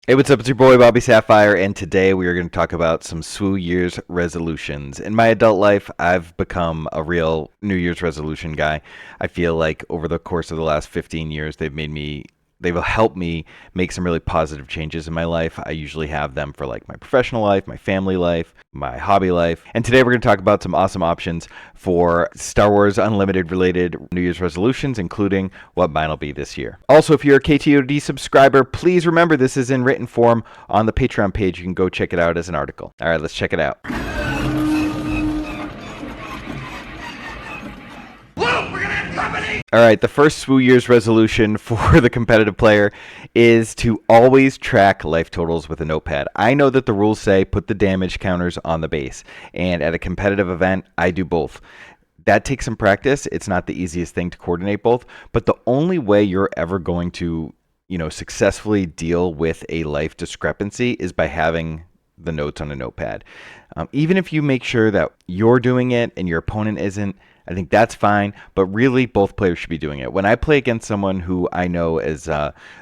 Hey, what's up? It's your boy BobbySapphire, and today we are going to talk about some SWU Year's resolutions. In my adult life, I've become a real New Year's resolution guy. I feel like over the course of the last 15 years, they've helped me make some really positive changes in my life. I usually have them for like my professional life, my family life, my hobby life. And today we're going to talk about some awesome options for Star Wars Unlimited related New Year's resolutions, including what mine will be this year. Also, if you're a KTOD subscriber, please remember this is in written form on the Patreon page. You can go check it out as an article. All right, let's check it out. All right, the first SWU Year's resolution for the competitive player is to always track life totals with a notepad. I know that the rules say put the damage counters on the base, and at a competitive event, I do both. That takes some practice. It's not the easiest thing to coordinate both, but the only way you're ever going to, successfully deal with a life discrepancy is by having the notes on a notepad. Even if you make sure that you're doing it and your opponent isn't, I think that's fine, but really both players should be doing it. When I play against someone who I know is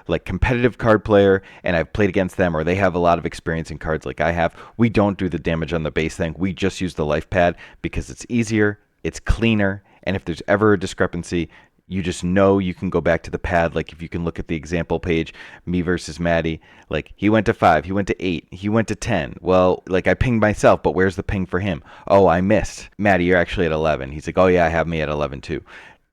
like competitive card player and I've played against them or they have a lot of experience in cards like I have, we don't do the damage on the base thing. We just use the life pad because it's easier, it's cleaner, and if there's ever a discrepancy, you just know you can go back to the pad. Like if you can look at the example page, me versus Maddie, like he went to 5, he went to 8, he went to 10. Well, like I pinged myself, but where's the ping for him? Oh, I missed. Maddie, you're actually at 11. He's like, oh yeah, I have me at 11 too.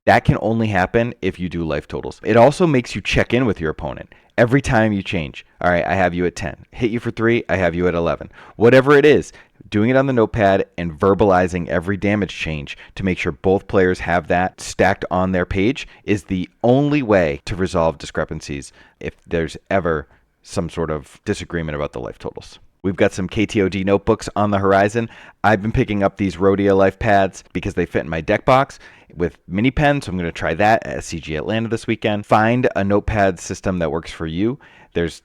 That can only happen if you do life totals. It also makes you check in with your opponent every time you change. All right, I have you at 10. Hit you for 3, I have you at 11. Whatever it is, doing it on the notepad and verbalizing every damage change to make sure both players have that stacked on their page is the only way to resolve discrepancies if there's ever some sort of disagreement about the life totals. We've got some KTOD notebooks on the horizon. I've been picking up these Rhodia life pads because they fit in my deck box with mini pens, so I'm going to try that at CG Atlanta this weekend. Find a notepad system that works for you. There's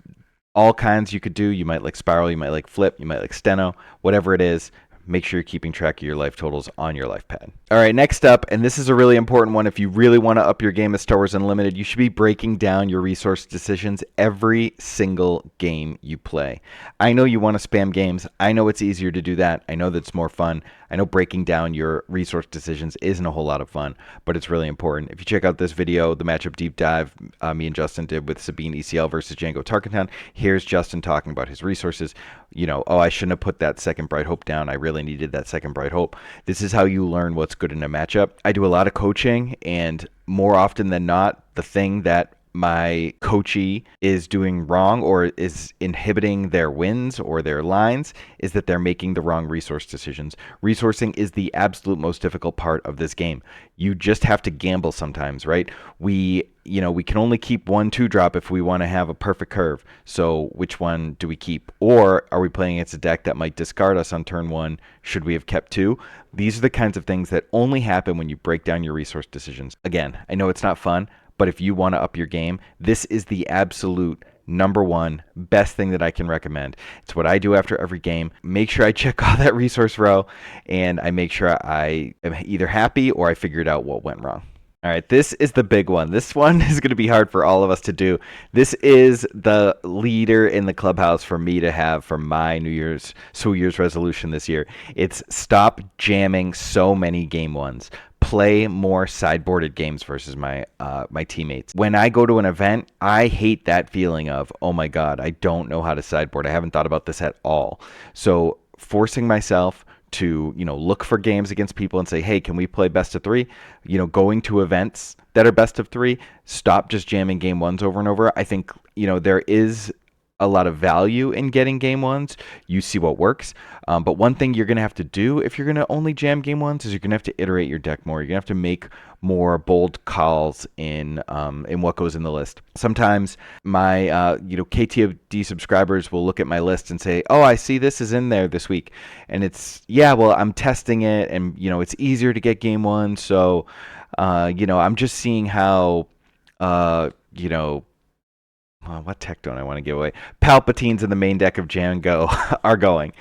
all kinds you could do. You might like Spiral, you might like Flip, you might like Steno, whatever it is. Make sure you're keeping track of your life totals on your life pad. All right, next up, and this is a really important one. If you really want to up your game at Star Wars Unlimited, you should be breaking down your resource decisions every single game you play. I know you want to spam games. I know it's easier to do that. I know that's more fun. I know breaking down your resource decisions isn't a whole lot of fun, but it's really important. If you check out this video, the matchup deep dive me and Justin did with Sabine ECL versus Django Tarkentown, here's Justin talking about his resources. Oh, I shouldn't have put that second Bright Hope down. I really needed that second Bright Hope. This is how you learn what's good in a matchup. I do a lot of coaching, and more often than not, the thing that my coachee is doing wrong or is inhibiting their wins or their lines is that they're making the wrong resource decisions. Resourcing is the absolute most difficult part of this game. You just have to gamble sometimes, right? We can only keep 1/2 drop if we want to have a perfect curve. So which one do we keep? Or are we playing against a deck that might discard us on turn 1? Should we have kept 2? These are the kinds of things that only happen when you break down your resource decisions. Again, I know it's not fun, but if you want to up your game, this is the absolute number one best thing that I can recommend. It's what I do after every game. Make sure I check all that resource row, and I make sure I am either happy or I figured out what went wrong. All right, this is the big one. This one is going to be hard for all of us to do. This is the leader in the clubhouse for me to have for my SWU Year's resolution this year. It's stop jamming so many game ones. Play more sideboarded games versus my teammates. When I go to an event, I hate that feeling of, oh my God, I don't know how to sideboard. I haven't thought about this at all. So forcing myself to look for games against people and say, hey, can we play best of 3? Going to events that are best of 3. Stop just jamming game ones over and over. I think there is a lot of value in getting game ones. You see what works. But one thing you're going to have to do if you're going to only jam game ones is you're going to have to iterate your deck more. You're going to have to make more bold calls in what goes in the list. Sometimes my KTOD subscribers will look at my list and say, oh, I see this is in there this week. And it's, yeah, well, I'm testing it and, it's easier to get game one. So, I'm just seeing how, what tech don't I want to give away? Palpatines in the main deck of Django are going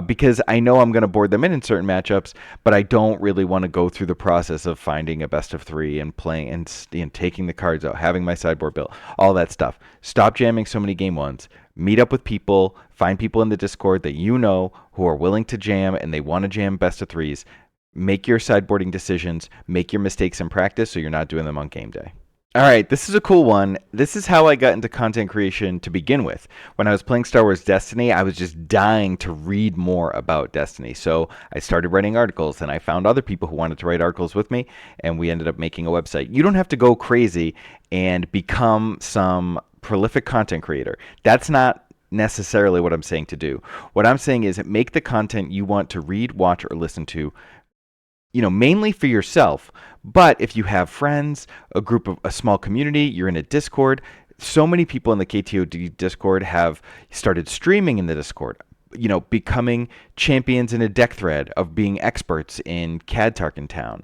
because I know I'm going to board them in certain matchups, but I don't really want to go through the process of finding a best of 3 and playing and taking the cards out, having my sideboard built, all that stuff. Stop jamming so many game ones. Meet up with people, find people in the Discord that you know who are willing to jam and they want to jam best of threes. Make your sideboarding decisions, make your mistakes in practice so you're not doing them on game day. All right, this is a cool one. This is how I got into content creation to begin with. When I was playing Star Wars Destiny, I was just dying to read more about Destiny. So I started writing articles, and I found other people who wanted to write articles with me, and we ended up making a website. You don't have to go crazy and become some prolific content creator. That's not necessarily what I'm saying to do. What I'm saying is make the content you want to read, watch, or listen to, mainly for yourself. But if you have friends, a small community, you're in a Discord, so many people in the KTOD Discord have started streaming in the Discord, becoming champions in a deck thread of being experts in CAD Tarkin Town.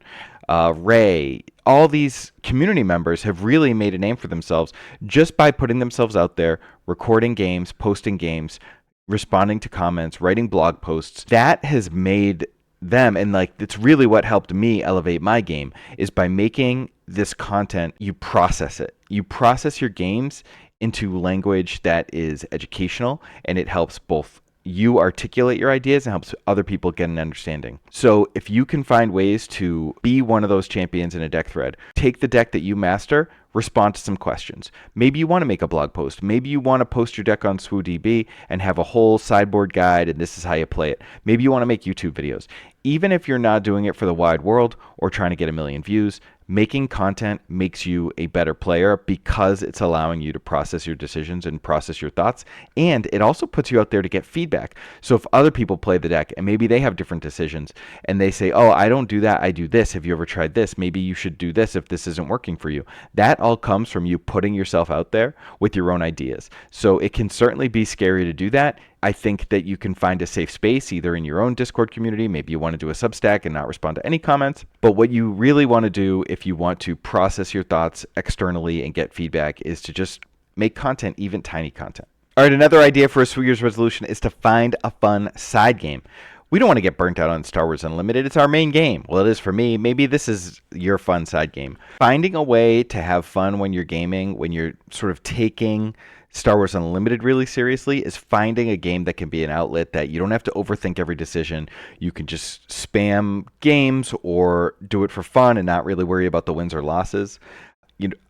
Ray, all these community members have really made a name for themselves just by putting themselves out there, recording games, posting games, responding to comments, writing blog posts. That has made them, and it's really what helped me elevate my game, is by making this content, you process it. You process your games into language that is educational, and it helps both you articulate your ideas and helps other people get an understanding. So if you can find ways to be one of those champions in a deck thread, take the deck that you master, respond to some questions. Maybe you want to make a blog post. Maybe you want to post your deck on SWUDB and have a whole sideboard guide, and this is how you play it. Maybe you want to make YouTube videos. Even if you're not doing it for the wide world or trying to get a million views, making content makes you a better player because it's allowing you to process your decisions and process your thoughts. And it also puts you out there to get feedback. So if other people play the deck and maybe they have different decisions and they say, oh, I don't do that, I do this. Have you ever tried this? Maybe you should do this if this isn't working for you. That all comes from you putting yourself out there with your own ideas. So it can certainly be scary to do that. I think that you can find a safe space either in your own Discord community. Maybe you want to do a Substack and not respond to any comments. But what you really want to do if you want to process your thoughts externally and get feedback is to just make content, even tiny content. All right, another idea for a SWU Year's resolution is to find a fun side game. We don't want to get burnt out on Star Wars Unlimited. It's our main game. Well, it is for me. Maybe this is your fun side game. Finding a way to have fun when you're gaming, when you're sort of taking Star Wars Unlimited really seriously, is finding a game that can be an outlet that you don't have to overthink every decision. You can just spam games or do it for fun and not really worry about the wins or losses.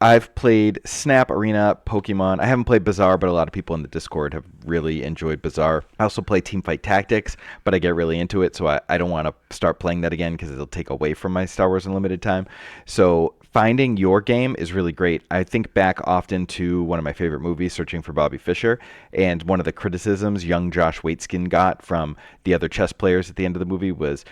I've played Snap, Arena, Pokemon. I haven't played Bazaar, but a lot of people in the Discord have really enjoyed Bazaar. I also play Teamfight Tactics, but I get really into it, so I don't want to start playing that again because it'll take away from my Star Wars Unlimited time. So finding your game is really great. I think back often to one of my favorite movies, Searching for Bobby Fischer, and one of the criticisms young Josh Waitzkin got from the other chess players at the end of the movie was,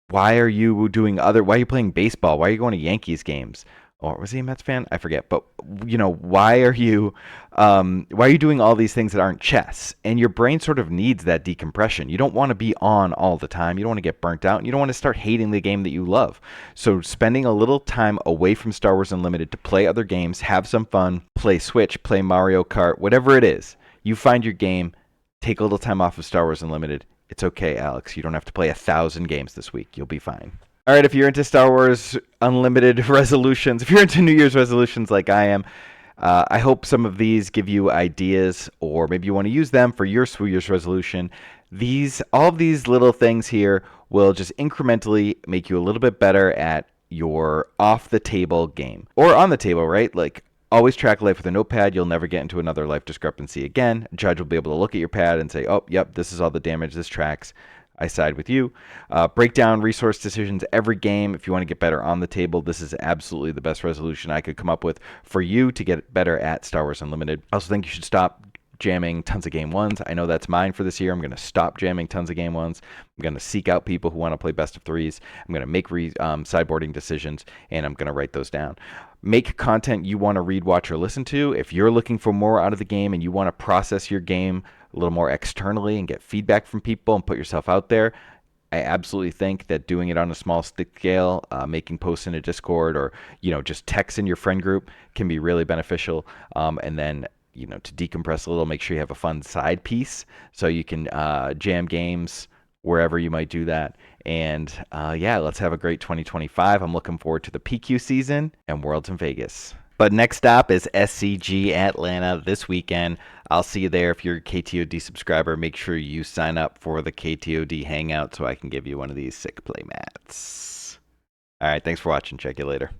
why are you playing baseball? Why are you going to Yankees games? Or was he a Mets fan? I forget. But why are you doing all these things that aren't chess? And your brain sort of needs that decompression. You don't want to be on all the time. You don't want to get burnt out. And you don't want to start hating the game that you love. So spending a little time away from Star Wars Unlimited to play other games, have some fun, play Switch, play Mario Kart, whatever it is. You find your game, take a little time off of Star Wars Unlimited. It's okay, Alex. You don't have to play 1,000 games this week. You'll be fine. All right, if you're into Star Wars Unlimited resolutions, if you're into New Year's resolutions like I am, I hope some of these give you ideas, or maybe you want to use them for your SWU Year's resolution. All of these little things here will just incrementally make you a little bit better at your off-the-table game. Or on the table, right? Like, always track life with a notepad. You'll never get into another life discrepancy again. Judge will be able to look at your pad and say, oh, yep, this is all the damage this tracks. I side with you. Break down resource decisions every game. If you want to get better on the table, this is absolutely the best resolution I could come up with for you to get better at Star Wars Unlimited. I also think you should stop jamming tons of game ones. I know that's mine for this year. I'm going to stop jamming tons of game ones. I'm going to seek out people who want to play best of threes. I'm going to make sideboarding decisions, and I'm going to write those down. Make content you want to read, watch, or listen to. If you're looking for more out of the game and you want to process your game a little more externally and get feedback from people and put yourself out there, I absolutely think that doing it on a small scale, making posts in a Discord or just text in your friend group can be really beneficial. And then to decompress a little, make sure you have a fun side piece so you can jam games wherever you might do that. And let's have a great 2025. I'm looking forward to the PQ season and Worlds in Vegas. But next stop is SCG Atlanta this weekend. I'll see you there. If you're a KTOD subscriber, make sure you sign up for the KTOD Hangout so I can give you one of these sick play mats. All right, thanks for watching. Check you later.